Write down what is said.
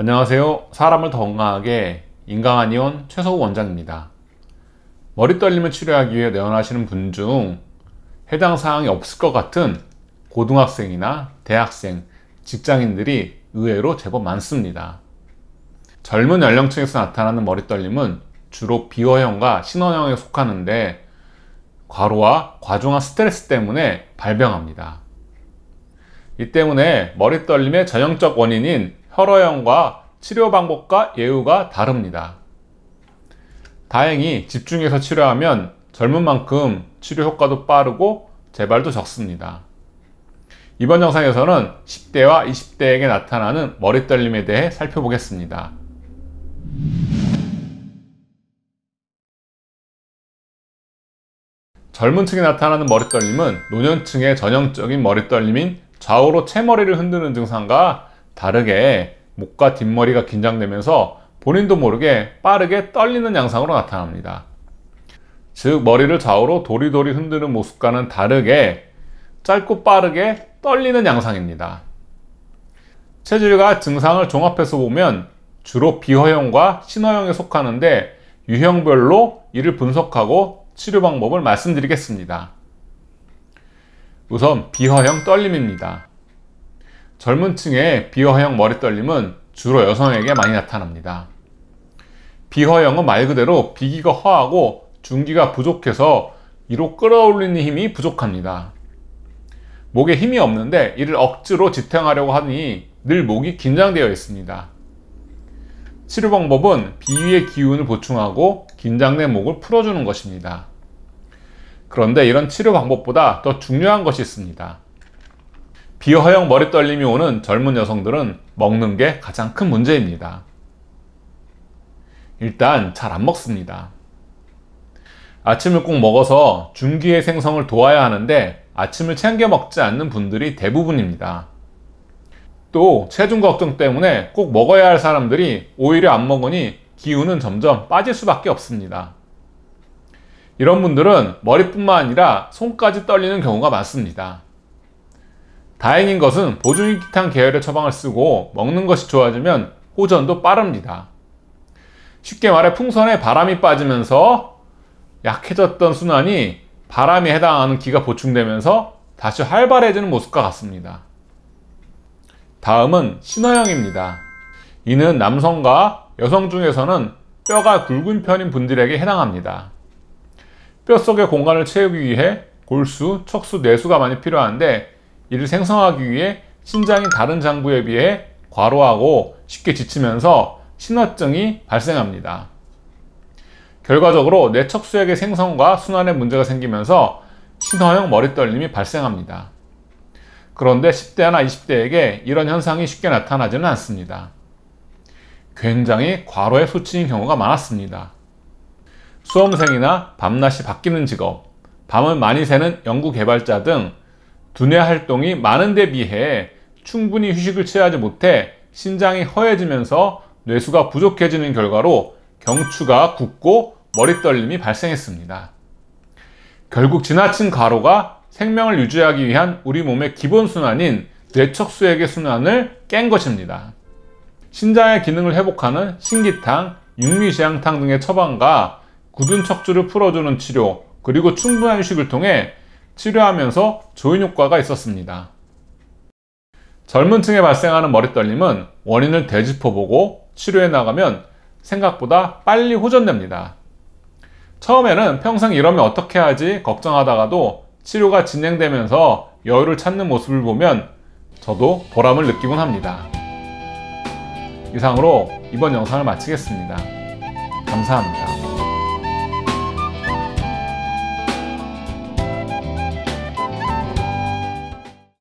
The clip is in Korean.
안녕하세요. 사람을 더 건강하게 인강한의원 최서우 원장입니다. 머리 떨림을 치료하기 위해 내원하시는 분 중 해당 사항이 없을 것 같은 고등학생이나 대학생, 직장인들이 의외로 제법 많습니다. 젊은 연령층에서 나타나는 머리 떨림은 주로 비어형과 신원형에 속하는데 과로와 과중한 스트레스 때문에 발병합니다. 이 때문에 머리 떨림의 전형적 원인인 혈어형과 치료 방법과 예후가 다릅니다. 다행히 집중해서 치료하면 젊은 만큼 치료 효과도 빠르고 재발도 적습니다. 이번 영상에서는 10대와 20대에게 나타나는 머리 떨림에 대해 살펴보겠습니다. 젊은 층에 나타나는 머리 떨림은 노년층의 전형적인 머리 떨림인 좌우로 채머리를 흔드는 증상과 다르게 목과 뒷머리가 긴장되면서 본인도 모르게 빠르게 떨리는 양상으로 나타납니다. 즉 머리를 좌우로 도리도리 흔드는 모습과는 다르게 짧고 빠르게 떨리는 양상입니다. 체질과 증상을 종합해서 보면 주로 비허형과 신허형에 속하는데 유형별로 이를 분석하고 치료 방법을 말씀드리겠습니다. 우선 비허형 떨림입니다. 젊은 층의 비허형 머리 떨림은 주로 여성에게 많이 나타납니다. 비허형은 말 그대로 비기가 허하고 중기가 부족해서 이로 끌어올리는 힘이 부족합니다. 목에 힘이 없는데 이를 억지로 지탱하려고 하니 늘 목이 긴장되어 있습니다. 치료 방법은 비위의 기운을 보충하고 긴장된 목을 풀어주는 것입니다. 그런데 이런 치료 방법보다 더 중요한 것이 있습니다. 비허형 머리 떨림이 오는 젊은 여성들은 먹는 게 가장 큰 문제입니다. 일단 잘 안 먹습니다. 아침을 꼭 먹어서 중기의 생성을 도와야 하는데 아침을 챙겨 먹지 않는 분들이 대부분입니다. 또 체중 걱정 때문에 꼭 먹어야 할 사람들이 오히려 안 먹으니 기운은 점점 빠질 수밖에 없습니다. 이런 분들은 머리뿐만 아니라 손까지 떨리는 경우가 많습니다. 다행인 것은 보증익기탄 계열의 처방을 쓰고 먹는 것이 좋아지면 호전도 빠릅니다. 쉽게 말해 풍선에 바람이 빠지면서 약해졌던 순환이 바람에 해당하는 기가 보충되면서 다시 활발해지는 모습과 같습니다. 다음은 신허형입니다. 이는 남성과 여성 중에서는 뼈가 굵은 편인 분들에게 해당합니다. 뼛속의 공간을 채우기 위해 골수, 척수, 내수가 많이 필요한데 이를 생성하기 위해 신장이 다른 장부에 비해 과로하고 쉽게 지치면서 신화증이 발생합니다. 결과적으로 내척수액의 생성과 순환에 문제가 생기면서 신허형 머리 떨림이 발생합니다. 그런데 10대나 20대에게 이런 현상이 쉽게 나타나지는 않습니다. 굉장히 과로에 소치인 경우가 많았습니다. 수험생이나 밤낮이 바뀌는 직업, 밤을 많이 새는 연구개발자 등 두뇌 활동이 많은 데 비해 충분히 휴식을 취하지 못해 신장이 허해지면서 뇌수가 부족해지는 결과로 경추가 굽고 머리 떨림이 발생했습니다. 결국 지나친 과로가 생명을 유지하기 위한 우리 몸의 기본 순환인 뇌척수액의 순환을 깬 것입니다. 신장의 기능을 회복하는 신기탕, 육미지향탕 등의 처방과 굳은 척추를 풀어주는 치료, 그리고 충분한 휴식을 통해 치료하면서 좋은 효과가 있었습니다. 젊은 층에 발생하는 머리 떨림은 원인을 되짚어보고 치료해 나가면 생각보다 빨리 호전됩니다. 처음에는 평생 이러면 어떻게 하지 걱정하다가도 치료가 진행되면서 여유를 찾는 모습을 보면 저도 보람을 느끼곤 합니다. 이상으로 이번 영상을 마치겠습니다. 감사합니다.